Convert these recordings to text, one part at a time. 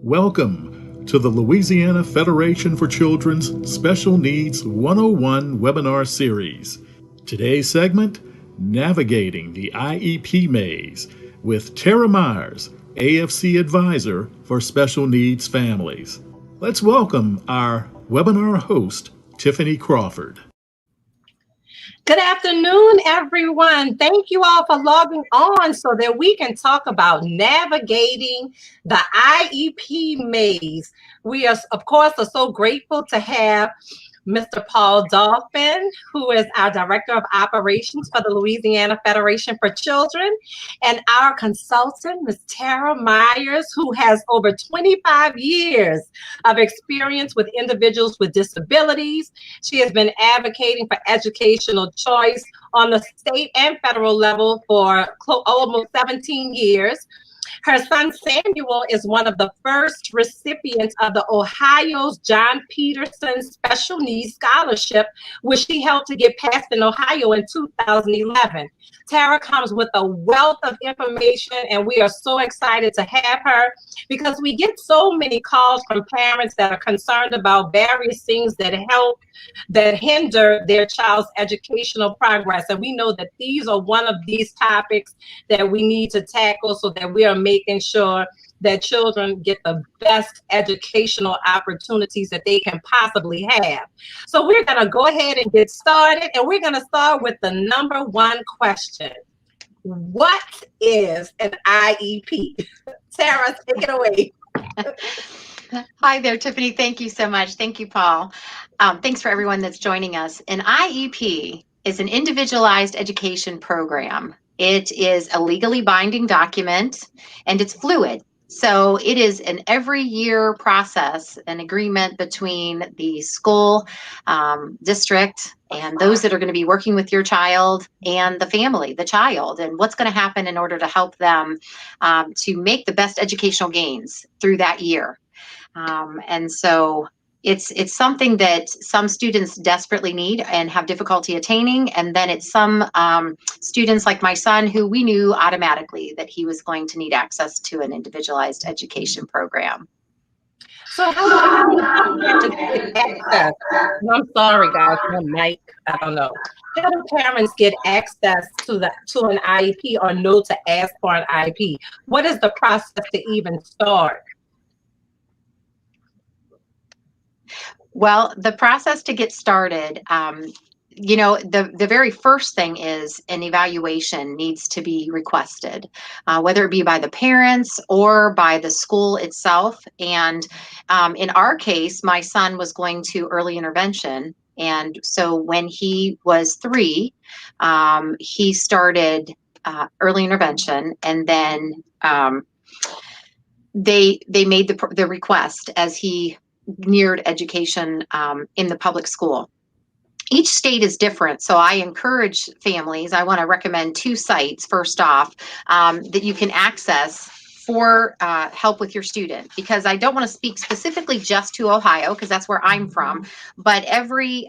Welcome to the Louisiana Federation for Children's Special Needs 101 webinar series. Today's segment, Navigating the IEP Maze with Tera Myers, AFC Advisor for Special Needs Families. Let's welcome our webinar host, Tiffany Crawford. Good afternoon, everyone. Thank you all for logging on so that we can talk about navigating the IEP maze. We are, of course, so grateful to have Mr. Paul Dolphin, who is our Director of Operations for the Louisiana Federation for Children, and our consultant, Ms. Tera Myers, who has over 25 years of experience with individuals with disabilities. She has been advocating for educational choice on the state and federal level for almost 17 years. Her son Samuel is one of the first recipients of the Ohio's John Peterson Special Needs Scholarship, which she helped to get passed in Ohio in 2011. Tera comes with a wealth of information, and we are so excited to have her because we get so many calls from parents that are concerned about various things that hinder their child's educational progress. And we know that these are one of these topics that we need to tackle so that we are making sure that children get the best educational opportunities that they can possibly have. So we're going to go ahead and get started, and we're going to start with the number one question. What is an IEP? Tera, take it away. Hi there, Tiffany. Thank you so much. Thank you, Paul. Thanks for everyone that's joining us. An IEP is an individualized education program. It is a legally binding document, and it's fluid. So it is an every year process, an agreement between the school district and those that are going to be working with your child and the family, the child, and what's going to happen in order to help them to make the best educational gains through that year. And so it's something that some students desperately need and have difficulty attaining. And then it's some students like my son who we knew automatically that he was going to need access to an individualized education program. So how do get access? I'm sorry, guys, my mic, I don't know. How do parents get access to an IEP or know to ask for an IEP? What is the process to even start? Well, the process to get started, the very first thing is an evaluation needs to be requested, whether it be by the parents or by the school itself. And in our case, my son was going to early intervention. And so when he was 3, he started early intervention, and then they made the request as he neared education in the public school. Each state is different, so I encourage families. I want to recommend 2 sites first off that you can access for help with your student, because I don't want to speak specifically just to Ohio because that's where I'm from, but every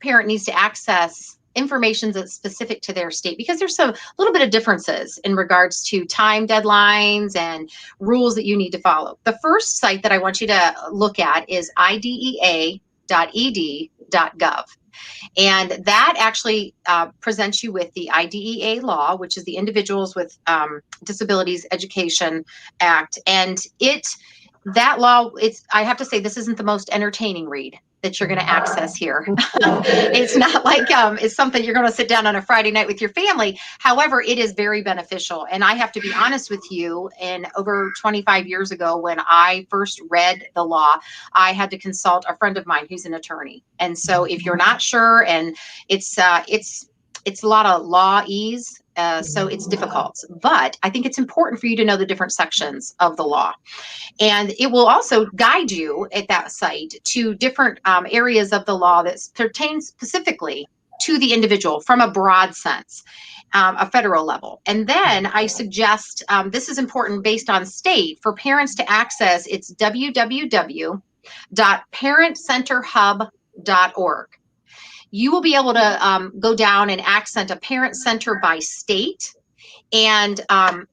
parent needs to access information that's specific to their state, because there's a little bit of differences in regards to time deadlines and rules that you need to follow. The first site that I want you to look at is idea.ed.gov. And that actually presents you with the IDEA law, which is the Individuals with Disabilities Education Act. And that law, I have to say, this isn't the most entertaining read that you're going to access here. It's not like it's something you're going to sit down on a Friday night with your family. However, it is very beneficial. And I have to be honest with you, over 25 years ago, when I first read the law, I had to consult a friend of mine who's an attorney. And so if you're not sure, and it's a lot of lawese, so it's difficult. But I think it's important for you to know the different sections of the law. And it will also guide you at that site to different areas of the law that pertain specifically to the individual from a broad sense, a federal level. And then I suggest, this is important based on state, for parents to access, it's www.parentcenterhub.org. You will be able to go down and access a parent center by state. And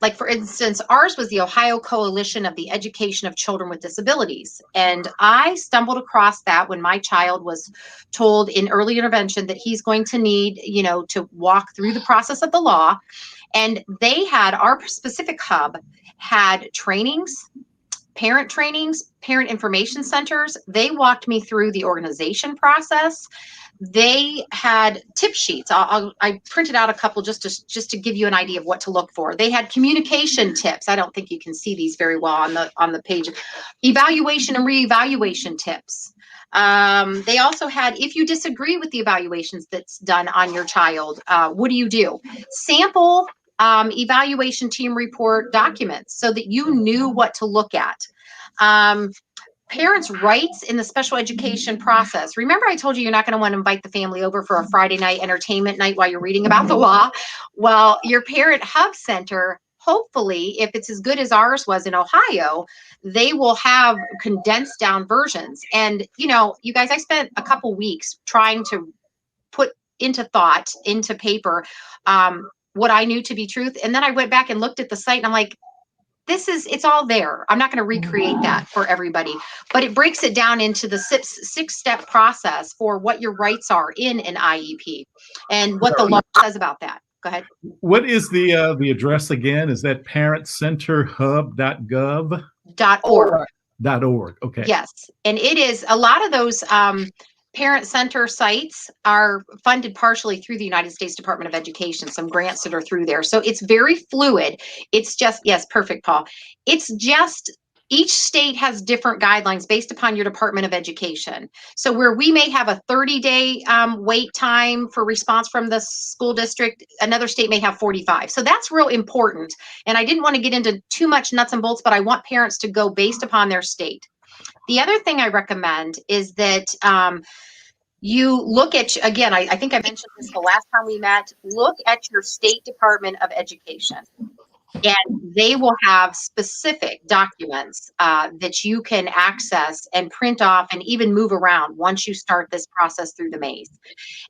like, for instance, ours was the Ohio Coalition of the Education of Children with Disabilities. And I stumbled across that when my child was told in early intervention that he's going to need, to walk through the process of the law. And they had, our specific hub had trainings, parent information centers. They walked me through the organization process. They had tip sheets. I printed out a couple just to give you an idea of what to look for. They had communication tips. I don't think you can see these very well on the page. Evaluation and reevaluation tips. They also had, if you disagree with the evaluations that's done on your child, what do you do? Sample evaluation team report documents so that you knew what to look at. Parents' rights in the special education process. Remember, I told you you're not going to want to invite the family over for a Friday night entertainment night while you're reading about the law. Well, your parent hub center, hopefully, if it's as good as ours was in Ohio, they will have condensed down versions. And, you guys, I spent a couple weeks trying to put into paper, what I knew to be truth. And then I went back and looked at the site and I'm like, it's all there. I'm not going to recreate that for everybody, but it breaks it down into the six-step process for what your rights are in an IEP and what the law says about that. Go ahead. What is the address again? Is that parentcenterhub.gov.org? .org. Okay. Yes, and it is a lot of those parent center sites are funded partially through the United States Department of Education, some grants that are through there. So it's very fluid. It's just, yes, perfect, Paul. It's just, each state has different guidelines based upon your Department of Education. So where we may have a 30-day wait time for response from the school district, another state may have 45. So that's real important. And I didn't want to get into too much nuts and bolts, but I want parents to go based upon their state. The other thing I recommend is that you look at, again, I think I mentioned this the last time we met, look at your state Department of Education. And they will have specific documents that you can access and print off and even move around once you start this process through the maze.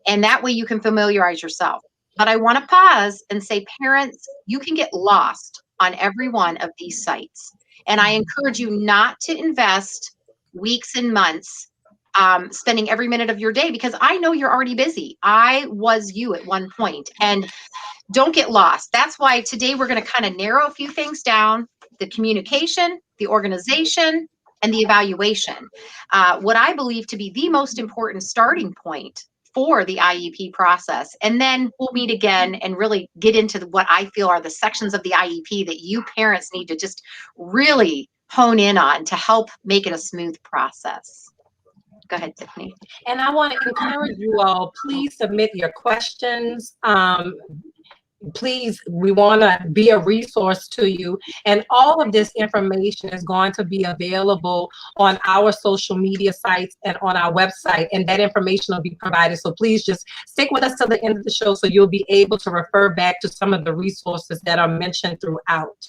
And that way you can familiarize yourself. But I want to pause and say, parents, you can get lost on every one of these sites. And I encourage you not to invest weeks and months spending every minute of your day, because I know you're already busy. I was you at one point, and don't get lost. That's why today we're going to kind of narrow a few things down: the communication, the organization, and the evaluation. What I believe to be the most important starting point for the IEP process. And then we'll meet again and really get into what I feel are the sections of the IEP that you parents need to just really hone in on to help make it a smooth process. Go ahead, Tiffany. And I want to encourage you all, please submit your questions. Please, we want to be a resource to you. And all of this information is going to be available on our social media sites and on our website. And that information will be provided. So please just stick with us till the end of the show so you'll be able to refer back to some of the resources that are mentioned throughout.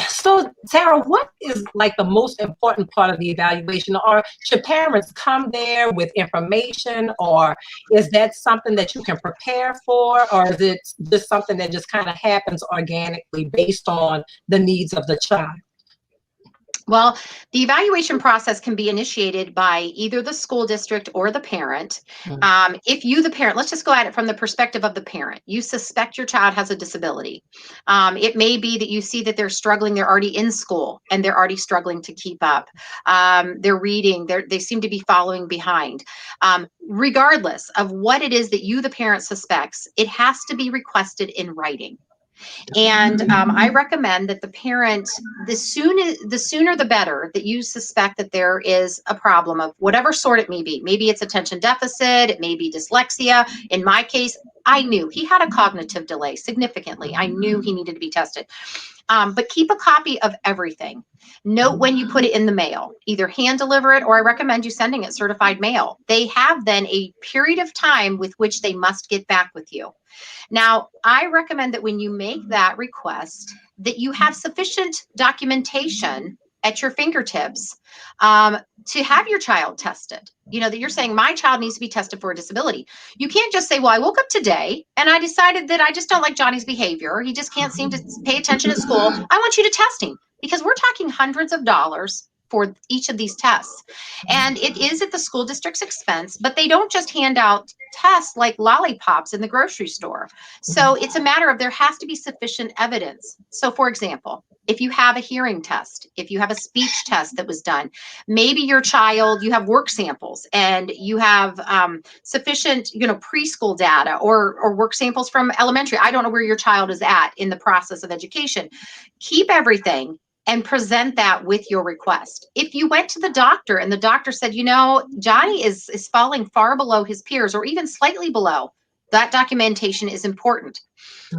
So, Tara, what is like the most important part of the evaluation? Or should parents come there with information, or is that something that you can prepare for, or is it just something that just kind of happens organically based on the needs of the child? Well, the evaluation process can be initiated by either the school district or the parent. If you, the parent, let's just go at it from the perspective of the parent. You suspect your child has a disability. It may be that you see that they're struggling, they're already in school and they're already struggling to keep up. They're reading, they seem to be following behind. Regardless of what it is that you, the parent, suspects, it has to be requested in writing. And I recommend that the parent, the sooner the better, that you suspect that there is a problem of whatever sort it may be. Maybe it's attention deficit, it may be dyslexia. In my case, I knew he had a cognitive delay significantly. I knew he needed to be tested. But keep a copy of everything. Note when you put it in the mail, either hand deliver it, or I recommend you sending it certified mail. They have then a period of time with which they must get back with you. Now, I recommend that when you make that request, that you have sufficient documentation at your fingertips to have your child tested. You know, that you're saying my child needs to be tested for a disability. You can't just say, well, I woke up today and I decided that I just don't like Johnny's behavior. He just can't seem to pay attention at school. I want you to test him, because we're talking hundreds of dollars for each of these tests. And it is at the school district's expense, but they don't just hand out tests like lollipops in the grocery store. So it's a matter of there has to be sufficient evidence. So for example, if you have a hearing test, if you have a speech test that was done, maybe your child, you have work samples and you have sufficient, preschool data or work samples from elementary. I don't know where your child is at in the process of education. Keep everything and present that with your request. If you went to the doctor and the doctor said, Johnny is falling far below his peers or even slightly below, that documentation is important.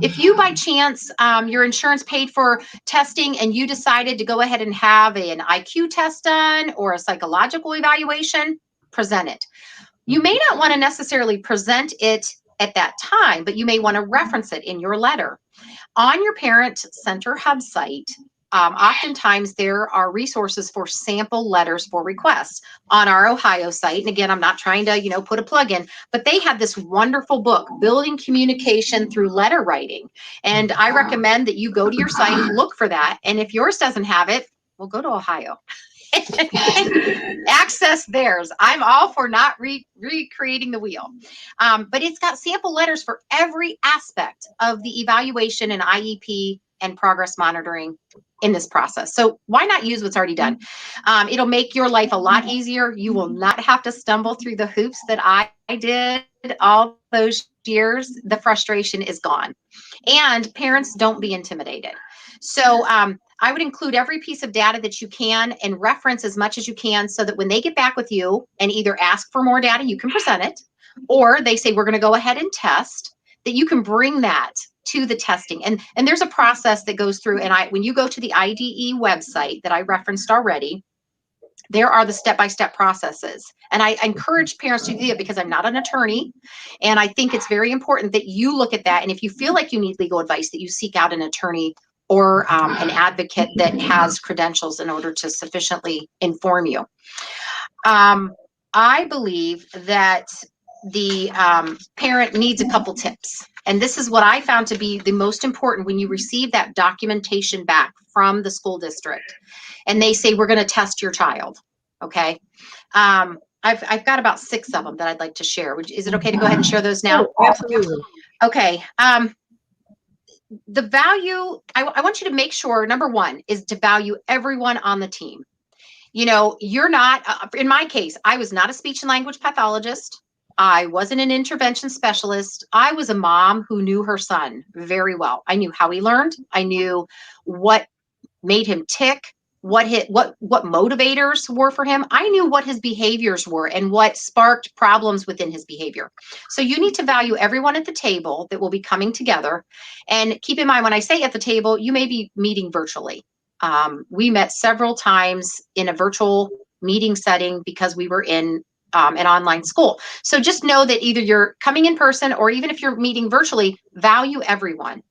If you by chance, your insurance paid for testing and you decided to go ahead and have an IQ test done or a psychological evaluation, present it. You may not want to necessarily present it at that time, but you may want to reference it in your letter. On your Parent Center hub site, oftentimes there are resources for sample letters for requests on our Ohio site. And again, I'm not trying to, put a plug in, but they have this wonderful book, Building Communication Through Letter Writing. And I recommend that you go to your site, look for that. And if yours doesn't have it, well, go to Ohio. Access theirs. I'm all for not recreating the wheel. But it's got sample letters for every aspect of the evaluation and IEP and progress monitoring in this process. So why not use what's already done? It'll make your life a lot easier. You will not have to stumble through the hoops that I did all those years. The frustration is gone. And parents, don't be intimidated. So I would include every piece of data that you can and reference as much as you can so that when they get back with you and either ask for more data, you can present it, or they say, we're going to go ahead and test, that you can bring that to the testing. And there's a process that goes through. And when you go to the IDE website that I referenced already, there are the step-by-step processes. And I encourage parents to do it because I'm not an attorney. And I think it's very important that you look at that. And if you feel like you need legal advice, that you seek out an attorney or an advocate that has credentials in order to sufficiently inform you. I believe that the parent needs a couple tips. And this is what I found to be the most important when you receive that documentation back from the school district. And they say, we're going to test your child. Okay. I've got about 6 of them that I'd like to share. Is it okay to go ahead and share those now? Oh, absolutely. Okay. The value, I want you to make sure, number one, is to value everyone on the team. You're not, in my case, I was not a speech and language pathologist. I wasn't an intervention specialist. I was a mom who knew her son very well. I knew how he learned. I knew what made him tick, what motivators were for him. I knew what his behaviors were and what sparked problems within his behavior. So you need to value everyone at the table that will be coming together. And keep in mind, when I say at the table, you may be meeting virtually. We met several times in a virtual meeting setting because we were in an online school. So just know that either you're coming in person or even if you're meeting virtually, value everyone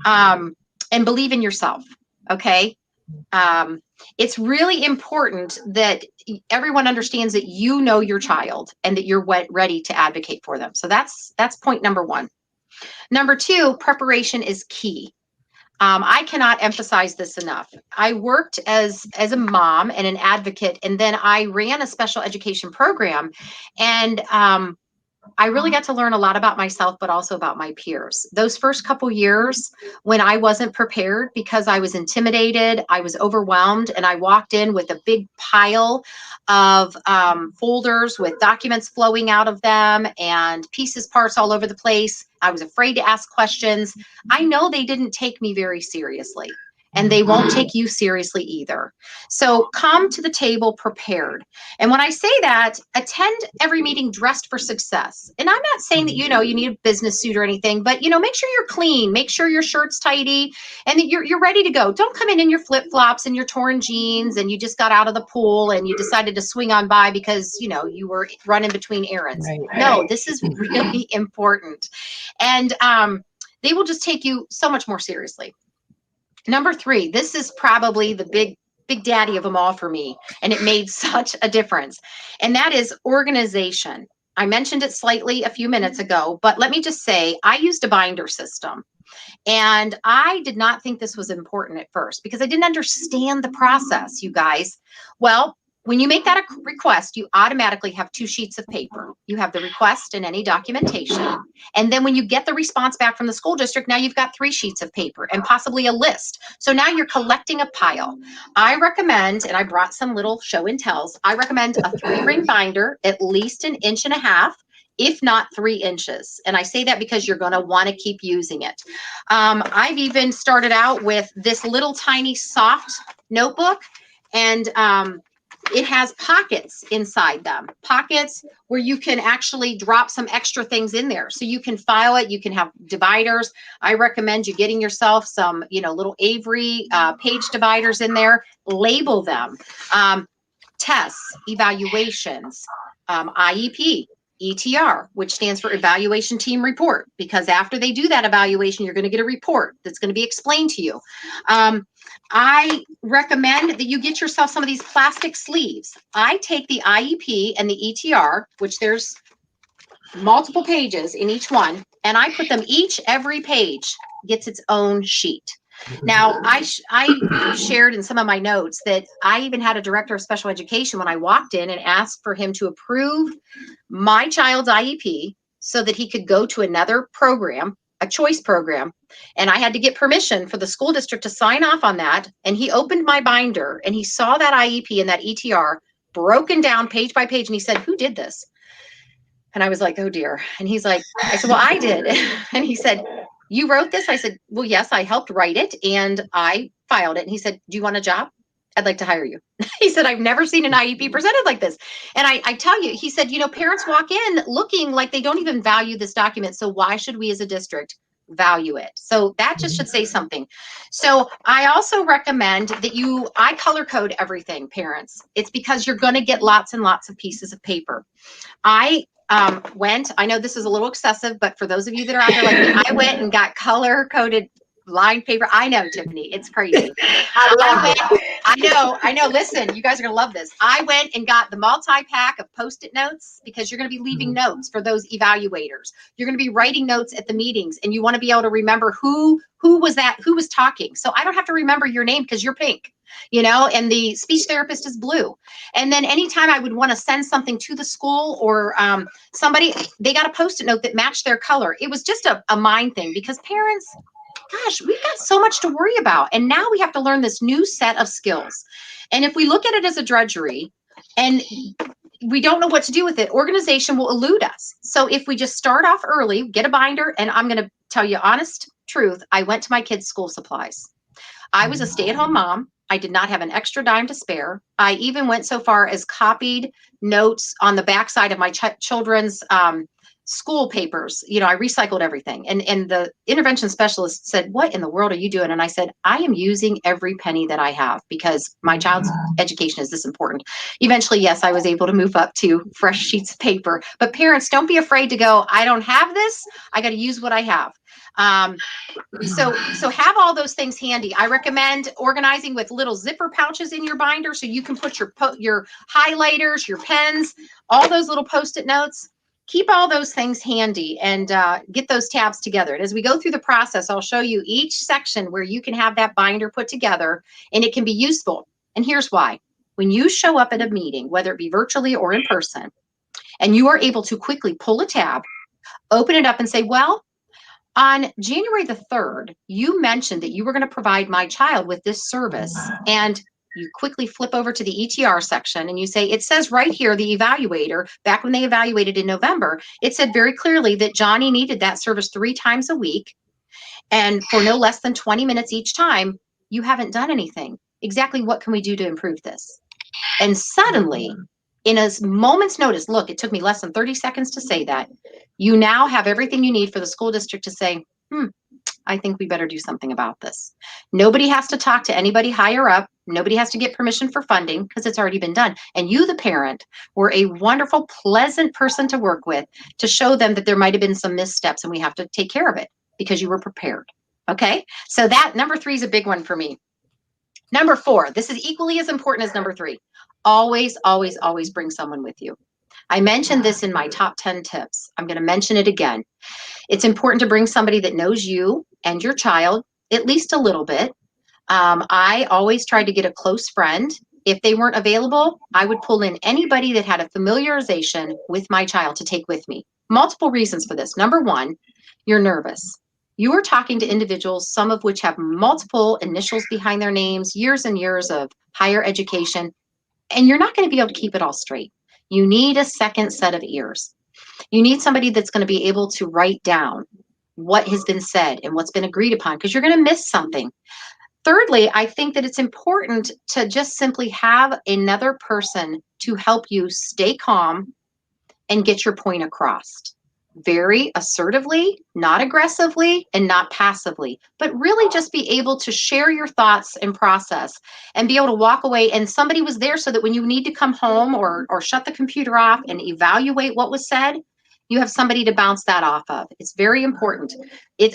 and believe in yourself. Okay. It's really important that everyone understands that you know your child and that you're ready to advocate for them. So that's point number one. Number two, preparation is key. I cannot emphasize this enough. I worked as a mom and an advocate, and then I ran a special education program, and I really got to learn a lot about myself, but also about my peers. Those first couple years when I wasn't prepared because I was intimidated, I was overwhelmed, and I walked in with a big pile of folders with documents flowing out of them and parts all over the place. I was afraid to ask questions. I know they didn't take me very seriously. And they won't take you seriously either. So come to the table prepared. And when I say that, attend every meeting dressed for success. And I'm not saying that, you need a business suit or anything, but, make sure you're clean, make sure your shirt's tidy and that you're ready to go. Don't come in your flip-flops and your torn jeans and you just got out of the pool and you decided to swing on by because, you were running between errands. Right. No, this is really important. And they will just take you so much more seriously. Number three, this is probably the big big daddy of them all for me. And it made such a difference. And that is organization. I mentioned it slightly a few minutes ago, but let me just say, I used a binder system. And I did not think this was important at first because I didn't understand the process, you guys. Well, when you make that a request, you automatically have 2 sheets of paper. You have the request and any documentation. And then when you get the response back from the school district, now you've got 3 sheets of paper and possibly a list. So now you're collecting a pile. I recommend, and I brought some little show and tells, I recommend a 3-ring binder, at least 1.5 inches, if not 3 inches. And I say that because you're going to want to keep using it. I've even started out with this little tiny soft notebook, and it has pockets inside them, pockets where you can actually drop some extra things in there. So you can file it, you can have dividers. I recommend you getting yourself some, little Avery page dividers in there, label them. Tests, evaluations, IEP, ETR, which stands for Evaluation Team Report, because after they do that evaluation, you're going to get a report that's going to be explained to you. I recommend that you get yourself some of these plastic sleeves. I take the IEP and the ETR, which there's multiple pages in each one, and I put them every page gets its own sheet. Now, I shared in some of my notes that I even had a director of special education when I walked in and asked for him to approve my child's IEP so that he could go to another program, a choice program. And I had to get permission for the school district to sign off on that. And he opened my binder and he saw that IEP and that ETR broken down page by page. And he said, "Who did this?" And I was like, "Oh dear." And he's like, I said, "Well, I did." And he said, "You wrote this?" I said, "Well, yes, I helped write it and I filed it." And he said, "Do you want a job? I'd like to hire you." He said, "I've never seen an IEP presented like this." And I tell you, he said, parents walk in looking like they don't even value this document. So why should we as a district value it? So that just should say something. So I also recommend that I color code everything, parents. It's because you're going to get lots and lots of pieces of paper. I know this is a little excessive, but for those of you that are out there like me, I went and got color coded lined paper. I know, Tiffany, it's crazy. I know. Listen, you guys are going to love this. I went and got the multi-pack of Post-it notes because you're going to be leaving notes for those evaluators. You're going to be writing notes at the meetings, and you want to be able to remember who was talking. So I don't have to remember your name because you're pink, and the speech therapist is blue. And then anytime I would want to send something to the school or somebody, they got a Post-it note that matched their color. It was just a mind thing because parents, gosh, we've got so much to worry about. And now we have to learn this new set of skills. And if we look at it as a drudgery and we don't know what to do with it, organization will elude us. So if we just start off early, get a binder, and I'm going to tell you honest truth, I went to my kids' school supplies. I was a stay-at-home mom. I did not have an extra dime to spare. I even went so far as copied notes on the backside of my children's school papers. I recycled everything. And the intervention specialist said, "What in the world are you doing?" And I said, "I am using every penny that I have because my child's education is this important." Eventually, yes, I was able to move up to fresh sheets of paper. But parents, don't be afraid to go, "I don't have this. I got to use what I have." So have all those things handy. I recommend organizing with little zipper pouches in your binder so you can put your highlighters, your pens, all those little Post-it notes. Keep all those things handy and get those tabs together. And as we go through the process, I'll show you each section where you can have that binder put together and it can be useful. And here's why. When you show up at a meeting, whether it be virtually or in person, and you are able to quickly pull a tab, open it up and say, "Well, on January the 3rd, you mentioned that you were going to provide my child with this service." And you quickly flip over to the ETR section and you say, "It says right here, the evaluator, back when they evaluated in November, it said very clearly that Johnny needed that service 3 times a week and for no less than 20 minutes each time. You haven't done anything. Exactly what can we do to improve this?" And suddenly, in a moment's notice, look, it took me less than 30 seconds to say that, you now have everything you need for the school district to say, "I think we better do something about this." Nobody has to talk to anybody higher up. Nobody has to get permission for funding because it's already been done. And you, the parent, were a wonderful, pleasant person to work with to show them that there might have been some missteps and we have to take care of it because you were prepared. Okay. So that number 3 is a big one for me. Number 4, this is equally as important as number 3. Always, always, always bring someone with you. I mentioned this in my top 10 tips. I'm going to mention it again. It's important to bring somebody that knows you and your child at least a little bit. I always tried to get a close friend. If they weren't available, I would pull in anybody that had a familiarization with my child to take with me. Multiple reasons for this. Number 1, you're nervous. You are talking to individuals, some of which have multiple initials behind their names, years and years of higher education, and you're not going to be able to keep it all straight. You need a second set of ears. You need somebody that's going to be able to write down what has been said and what's been agreed upon, because you're going to miss something. Thirdly, I think that it's important to just simply have another person to help you stay calm and get your point across. Very assertively, not aggressively, and not passively, but really just be able to share your thoughts and process and be able to walk away. And somebody was there so that when you need to come home or shut the computer off and evaluate what was said, you have somebody to bounce that off of. It's very important.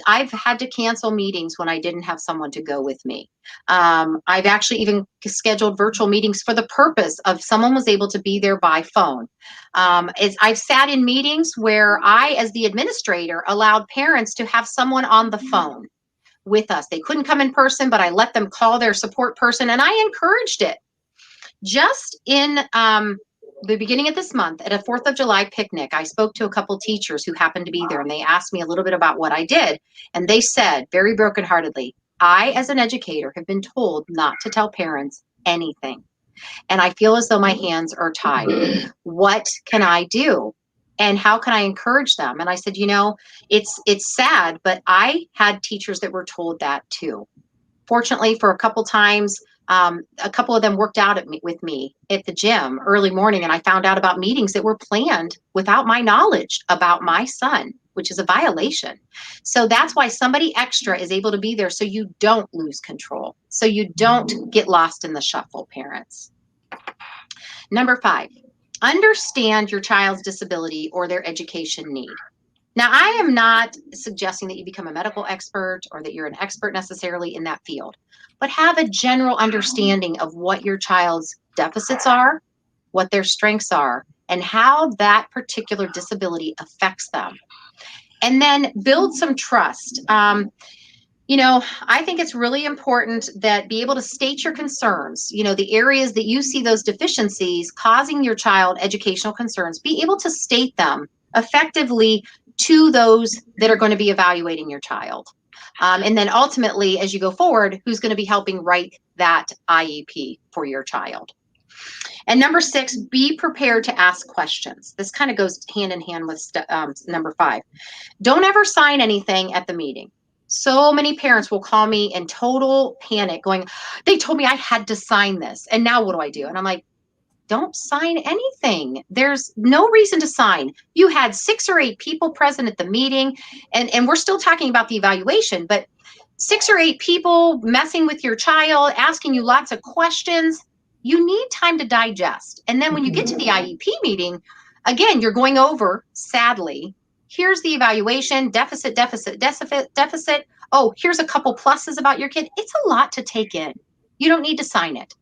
I've had to cancel meetings when I didn't have someone to go with me. I've actually even scheduled virtual meetings for the purpose of someone was able to be there by phone. I've sat in meetings where I, as the administrator, allowed parents to have someone on the phone with us. They couldn't come in person, but I let them call their support person, and I encouraged it. Just in the beginning of this month at a 4th of July picnic, I spoke to a couple teachers who happened to be there, and they asked me a little bit about what I did. And they said very brokenheartedly, I, as an educator, have been told not to tell parents anything. And I feel as though my hands are tied. What can I do? And how can I encourage them? And I said, it's sad, but I had teachers that were told that too. Fortunately, for a couple times, a couple of them worked out with me at the gym early morning, and I found out about meetings that were planned without my knowledge about my son, which is a violation. So that's why somebody extra is able to be there so you don't lose control, so you don't get lost in the shuffle, parents. Number 5, understand your child's disability or their education need. Now, I am not suggesting that you become a medical expert or that you're an expert necessarily in that field, but have a general understanding of what your child's deficits are, what their strengths are, and how that particular disability affects them. And then build some trust. I think it's really important that be able to state your concerns, the areas that you see those deficiencies causing your child educational concerns, be able to state them effectively to those that are going to be evaluating your child. And then ultimately, as you go forward, who's going to be helping write that IEP for your child. And number 6, be prepared to ask questions. This kind of goes hand in hand with number 5. Don't ever sign anything at the meeting. So many parents will call me in total panic going, they told me I had to sign this, and now what do I do? And I'm like, don't sign anything. There's no reason to sign. You had 6 or 8 people present at the meeting, and we're still talking about the evaluation, but 6 or 8 people messing with your child, asking you lots of questions. You need time to digest. And then when you get to the IEP meeting, again, you're going over, sadly, here's the evaluation, deficit. Oh, here's a couple pluses about your kid. It's a lot to take in. You don't need to sign it.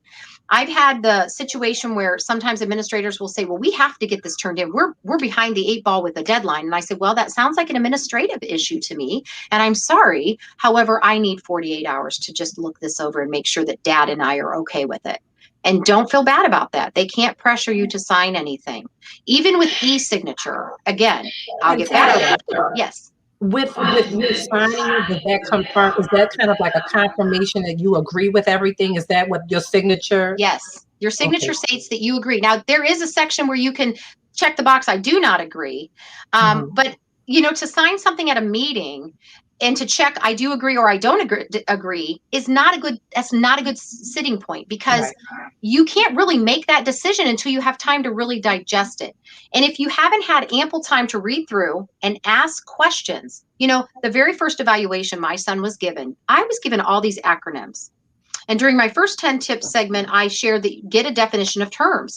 I've had the situation where sometimes administrators will say, well, we have to get this turned in. We're behind the 8 ball with a deadline. And I said, well, that sounds like an administrative issue to me. And I'm sorry. However, I need 48 hours to just look this over and make sure that dad and I are okay with it. And don't feel bad about that. They can't pressure you to sign anything. Even with e-signature, again, I'll get back. Yes. With you signing it, does that confirm? Is that kind of like a confirmation that you agree with everything? Is that what your signature? Yes, your signature states that you agree. Now, there is a section where you can check the box, I do not agree. But to sign something at a meeting and to check I do agree or I don't agree is not a good. That's not a good sitting point, because you can't really make that decision until you have time to really digest it. And if you haven't had ample time to read through and ask questions, the very first evaluation my son was given, I was given all these acronyms. And during my first 10 tips segment, I shared that get a definition of terms.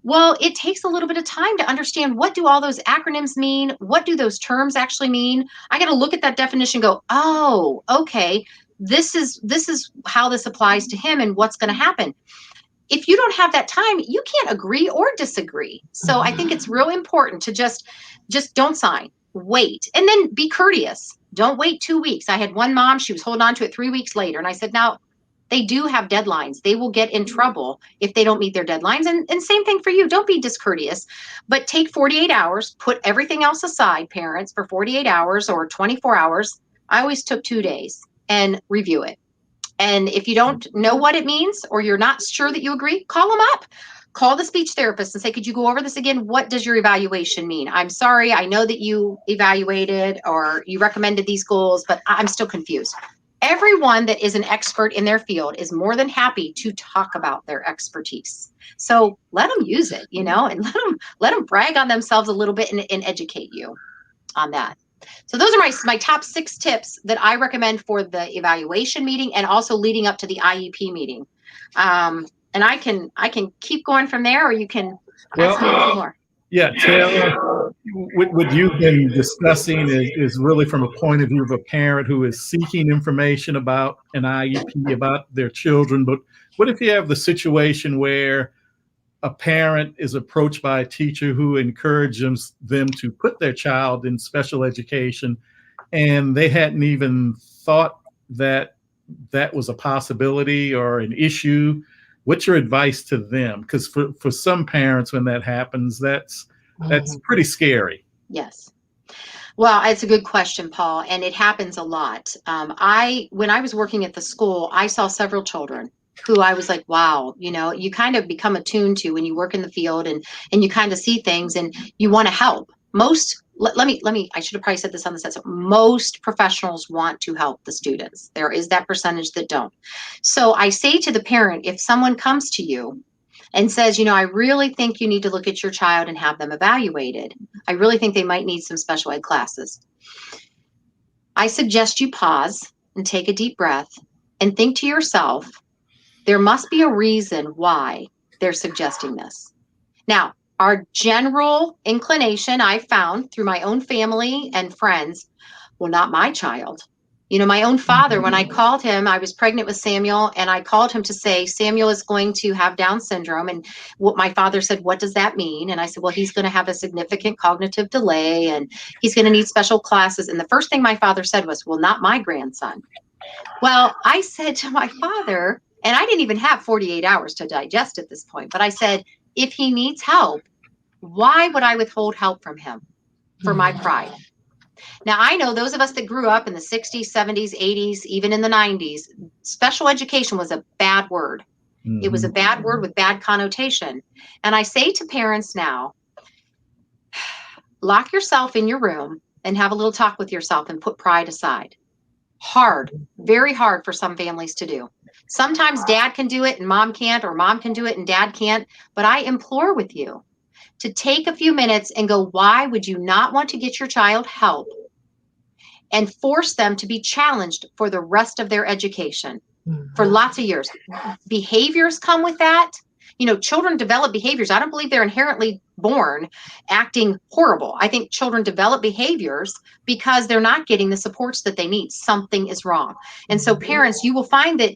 Well, it takes a little bit of time to understand, what do all those acronyms mean? What do those terms actually mean? I got to look at that definition and go, oh, okay. this is how this applies to him and what's going to happen. If you don't have that time, you can't agree or disagree. So I think it's real important to just don't sign, wait, and then be courteous. Don't wait 2 weeks. I had one mom, she was holding on to it 3 weeks later. And I said, now they do have deadlines. They will get in trouble if they don't meet their deadlines. And same thing for you. Don't be discourteous, but take 48 hours, put everything else aside, parents, for 48 hours or 24 hours. I always took 2 days and review it. And if you don't know what it means, or you're not sure that you agree, call them up. Call the speech therapist and say, could you go over this again? What does your evaluation mean? I'm sorry, I know that you evaluated or you recommended these goals, but I'm still confused. Everyone that is an expert in their field is more than happy to talk about their expertise. So let them use it, and let them brag on themselves a little bit and educate you on that. So those are my top 6 tips that I recommend for the evaluation meeting and also leading up to the IEP meeting. And I can keep going from there, or you can ask me a few more. Yeah, Tera, what you've been discussing is really from a point of view of a parent who is seeking information about an IEP, about their children. But what if you have the situation where a parent is approached by a teacher who encourages them to put their child in special education, and they hadn't even thought that that was a possibility or an issue? What's your advice to them? Because for some parents, when that happens, that's pretty scary. Yes. Well, it's a good question, Paul, and it happens a lot. When I was working at the school, I saw several children who I was like, wow, you kind of become attuned to when you work in the field and you kind of see things and you want to help. I should have probably said this on the set. So most professionals want to help the students. There is that percentage that don't. So I say to the parent, if someone comes to you and says, I really think you need to look at your child and have them evaluated. I really think they might need some special ed classes. I suggest you pause and take a deep breath and think to yourself, there must be a reason why they're suggesting this. Now, our general inclination, I found through my own family and friends, well, not my child. My own father, when I called him, I was pregnant with Samuel, and I called him to say, Samuel is going to have Down syndrome. And what my father said, what does that mean? And I said, well, he's going to have a significant cognitive delay, and he's going to need special classes. And the first thing my father said was, well, not my grandson. Well, I said to my father, and I didn't even have 48 hours to digest at this point, but I said, if he needs help, why would I withhold help from him? For my pride. Now, I know those of us that grew up in the 60s, 70s, 80s, even in the 90s, special education was a bad word. Mm-hmm. It was a bad word with bad connotation. And I say to parents now, lock yourself in your room and have a little talk with yourself and put pride aside. Hard, very hard for some families to do. Sometimes dad can do it and mom can't, or mom can do it and dad can't. But I implore with you to take a few minutes and go, why would you not want to get your child help and force them to be challenged for the rest of their education for lots of years? Behaviors come with that. Children develop behaviors. I don't believe they're inherently born acting horrible. I think children develop behaviors because they're not getting the supports that they need. Something is wrong. And so parents, you will find that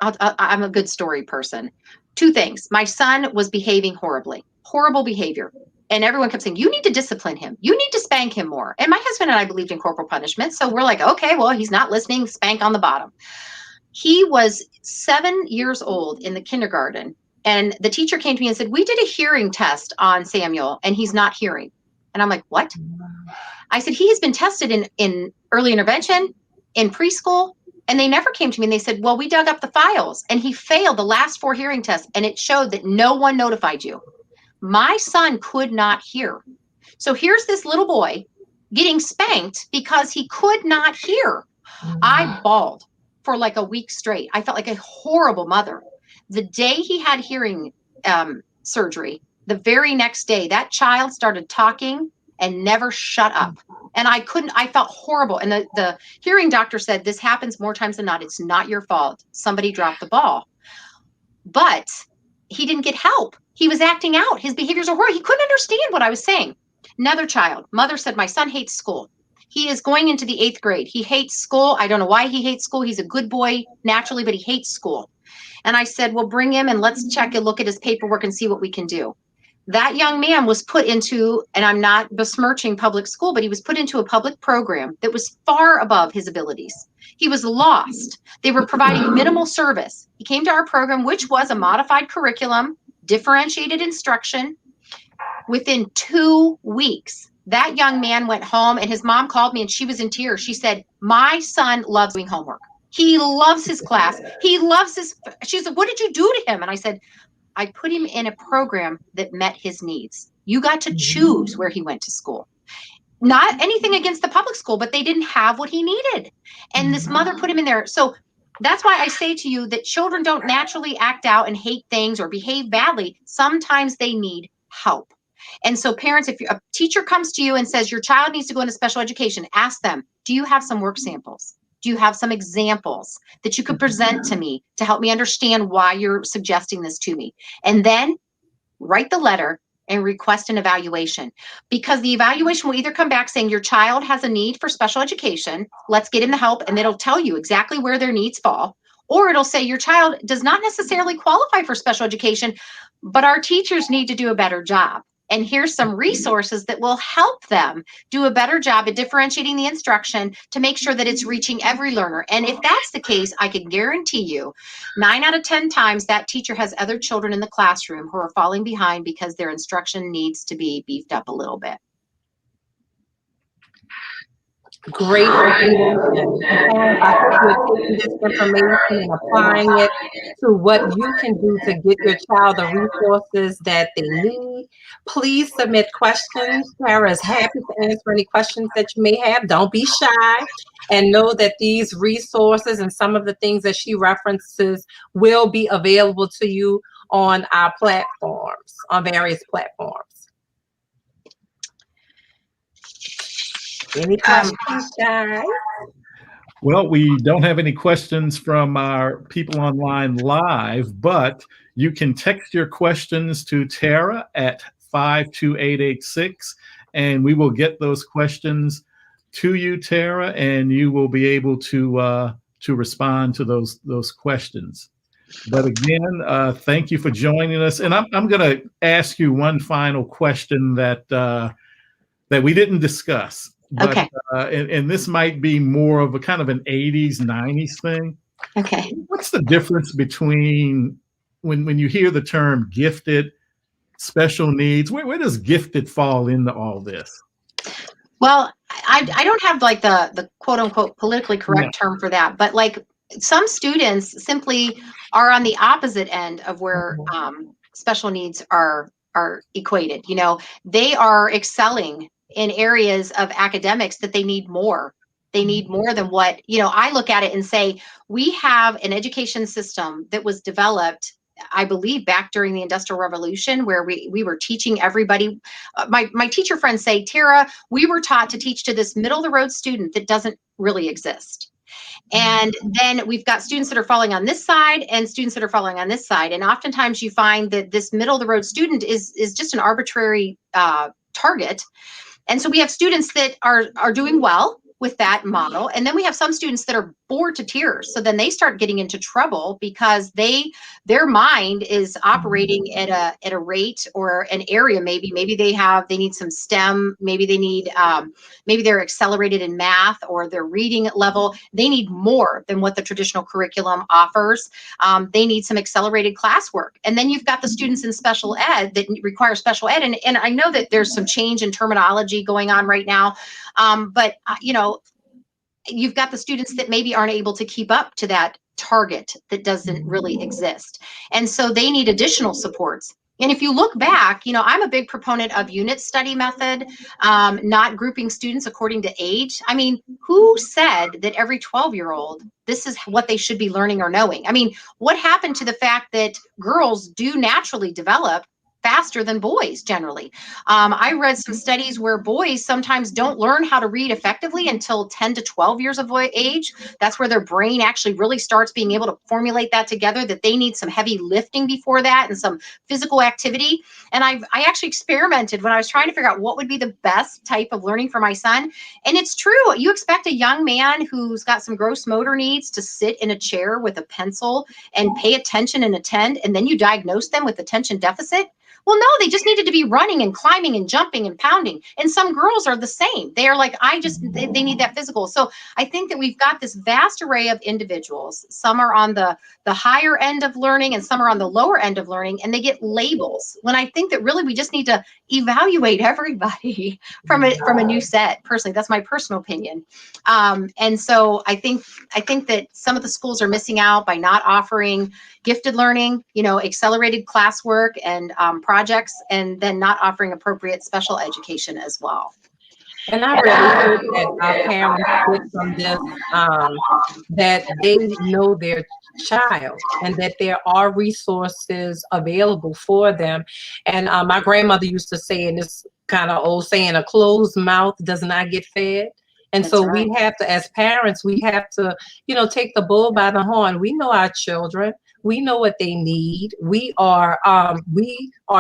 I'm a good story person. 2 things. My son was behaving horrible behavior. And everyone kept saying, you need to discipline him. You need to spank him more. And my husband and I believed in corporal punishment. So we're like, okay, well, he's not listening. Spank on the bottom. He was 7 years old in the kindergarten. And the teacher came to me and said, we did a hearing test on Samuel and he's not hearing. And I'm like, what? I said, he has been tested in early intervention, in preschool. And they never came to me and they said, well, we dug up the files and he failed the last 4 hearing tests. And it showed that no one notified you. My son could not hear. So here's this little boy getting spanked because he could not hear. I bawled for like a week straight. I felt like a horrible mother. The day he had hearing surgery, the very next day, that child started talking and never shut up. And I felt horrible. And the hearing doctor said, this happens more times than not. It's not your fault. Somebody dropped the ball. But he didn't get help. He was acting out. His behaviors are horrible. He couldn't understand what I was saying. Another child, mother said, my son hates school. He is going into the 8th grade. He hates school. I don't know why he hates school. He's a good boy naturally, but he hates school. And I said, well, bring him and let's check and look at his paperwork and see what we can do. That young man was put into, and I'm not besmirching public school, but he was put into a public program that was far above his abilities. He was lost. They were providing minimal service. He came to our program, which was a modified curriculum, differentiated instruction. Within 2 weeks, that young man went home, and his mom called me and she was in tears. She said, my son loves doing homework. He loves his class. He loves his, she said, what did you do to him? And I said, I put him in a program that met his needs. You got to choose where he went to school. Not anything against the public school, but they didn't have what he needed. And this mother put him in there. So that's why I say to you that children don't naturally act out and hate things or behave badly. Sometimes they need help. And so parents, if a teacher comes to you and says your child needs to go into special education, ask them, do you have some work samples? Do you have some examples that you could present to me to help me understand why you're suggesting this to me? And then write the letter and request an evaluation, because the evaluation will either come back saying your child has a need for special education, let's get him the help, and it'll tell you exactly where their needs fall, or it'll say your child does not necessarily qualify for special education, but our teachers need to do a better job. And here's some resources that will help them do a better job at differentiating the instruction to make sure that it's reaching every learner. And if that's the case, I can guarantee you 9 out of 10 times that teacher has other children in the classroom who are falling behind because their instruction needs to be beefed up a little bit. Great information. And I hope you're taking this information and applying it to what you can do to get your child the resources that they need. Please submit questions. Tara is happy to answer any questions that you may have. Don't be shy, and know that these resources and some of the things that she references will be available to you on our platforms, on various platforms. Any questions, guys? Well, we don't have any questions from our people online live, but you can text your questions to Tara at 52886, and we will get those questions to you, Tara, and you will be able to respond to those questions. But again, thank you for joining us. And I'm going to ask you one final question that we didn't discuss. But, okay. And this might be more of a kind of an 80s, 90s thing. Okay. What's the difference between when you hear the term gifted, special needs? Where does gifted fall into all this? Well, I don't have like the quote unquote politically correct term for that, but like some students simply are on the opposite end of where special needs are equated. You know, they are excelling in areas of academics that they need more. They need more than what, you know, I look at it and say, we have an education system that was developed, I believe, back during the Industrial Revolution, where we were teaching everybody. My teacher friends say, Tara, we were taught to teach to this middle of the road student that doesn't really exist. And then we've got students that are falling on this side and students that are falling on this side. And oftentimes you find that this middle of the road student is just an arbitrary target. And so we have students that are doing well with that model. And then we have some students that are bored to tears. So then they start getting into trouble because their mind is operating at a rate or an area. Maybe they need some STEM, maybe they need, maybe they're accelerated in math or their reading level. They need more than what the traditional curriculum offers. They need some accelerated classwork. And then you've got the students in special ed that require special ed. And I know that there's some change in terminology going on right now. But you know, you've got the students that maybe aren't able to keep up to that target that doesn't really exist. And so they need additional supports. And if you look back, you know, I'm a big proponent of unit study method, not grouping students according to age. I mean, who said that every 12-year-old, this is what they should be learning or knowing? I mean, what happened to the fact that girls do naturally develop faster than boys generally. I read some studies where boys sometimes don't learn how to read effectively until 10 to 12 years of age. That's where their brain actually really starts being able to formulate that together, that they need some heavy lifting before that and some physical activity. And I actually experimented when I was trying to figure out what would be the best type of learning for my son. And it's true. You expect a young man who's got some gross motor needs to sit in a chair with a pencil and pay attention and attend, and then you diagnose them with attention deficit? Well, no, they just needed to be running and climbing and jumping and pounding. And some girls are the same. They are like, they need that physical. So I think that we've got this vast array of individuals. Some are on the higher end of learning and some are on the lower end of learning, and they get labels. When I think that really we just need to evaluate everybody from a new set. Personally, that's my personal opinion. And so I think that some of the schools are missing out by not offering gifted learning, accelerated classwork and projects, and then not offering appropriate special education as well. And I really hope that our parents get from this, that they know their child and that there are resources available for them. And my grandmother used to say, in this kind of old saying, a closed mouth does not get fed. And so we have to, as parents, we have to, take the bull by the horn. We know our children. We know what they need. We are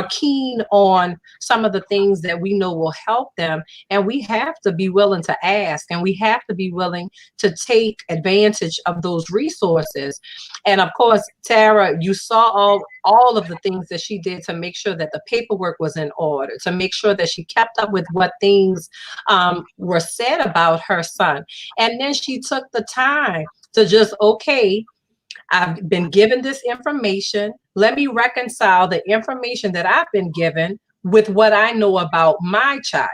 keen on some of the things that we know will help them. And we have to be willing to ask, and we have to be willing to take advantage of those resources. And of course, Tara, you saw all of the things that she did to make sure that the paperwork was in order, to make sure that she kept up with what things were said about her son. And then she took the time to just, okay, I've been given this information. Let me reconcile the information that I've been given with what I know about my child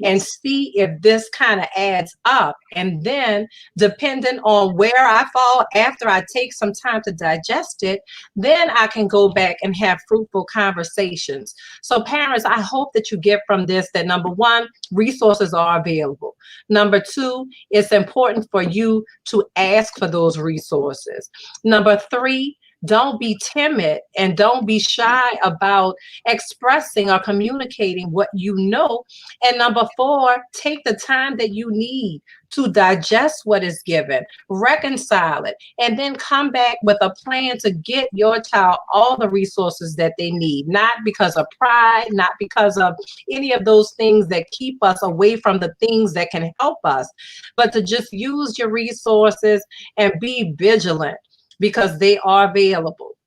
and see if this kind of adds up. And then depending on where I fall, after I take some time to digest it, then I can go back and have fruitful conversations. So parents, I hope that you get from this that, number one, resources are available. Number two, it's important for you to ask for those resources. Number three, don't be timid and don't be shy about expressing or communicating what you know. And number four, take the time that you need to digest what is given, reconcile it, and then come back with a plan to get your child all the resources that they need, not because of pride, not because of any of those things that keep us away from the things that can help us, but to just use your resources and be vigilant, because they are available.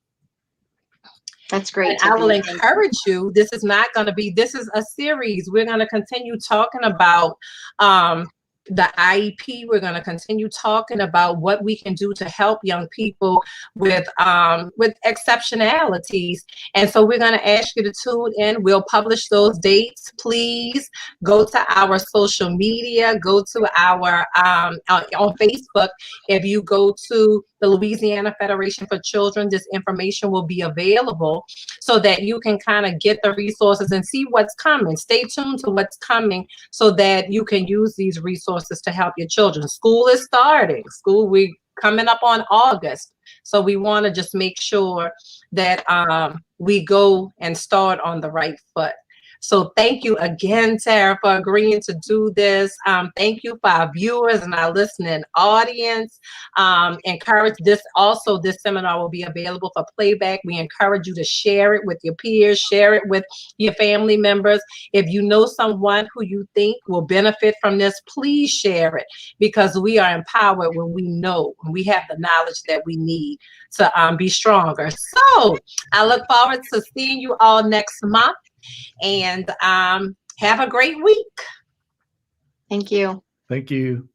That's great. And I will encourage you, this is a series. We're going to continue talking about the IEP. We're going to continue talking about what we can do to help young people with exceptionalities. And so we're going to ask you to tune in. We'll publish those dates. Please go to our social media, go to our on Facebook. If you go to the Louisiana Federation for Children, this information will be available so that you can kind of get the resources and see what's coming. Stay tuned to what's coming so that you can use these resources to help your children. School is starting. We coming up on August. So we want to just make sure that we go and start on the right foot. So thank you again, Tara, for agreeing to do this. Thank you for our viewers and our listening audience. Encourage this. Also, this seminar will be available for playback. We encourage you to share it with your peers, share it with your family members. If you know someone who you think will benefit from this, please share it, because we are empowered when we know, when we have the knowledge that we need to be stronger. So I look forward to seeing you all next month. And have a great week. Thank you. Thank you.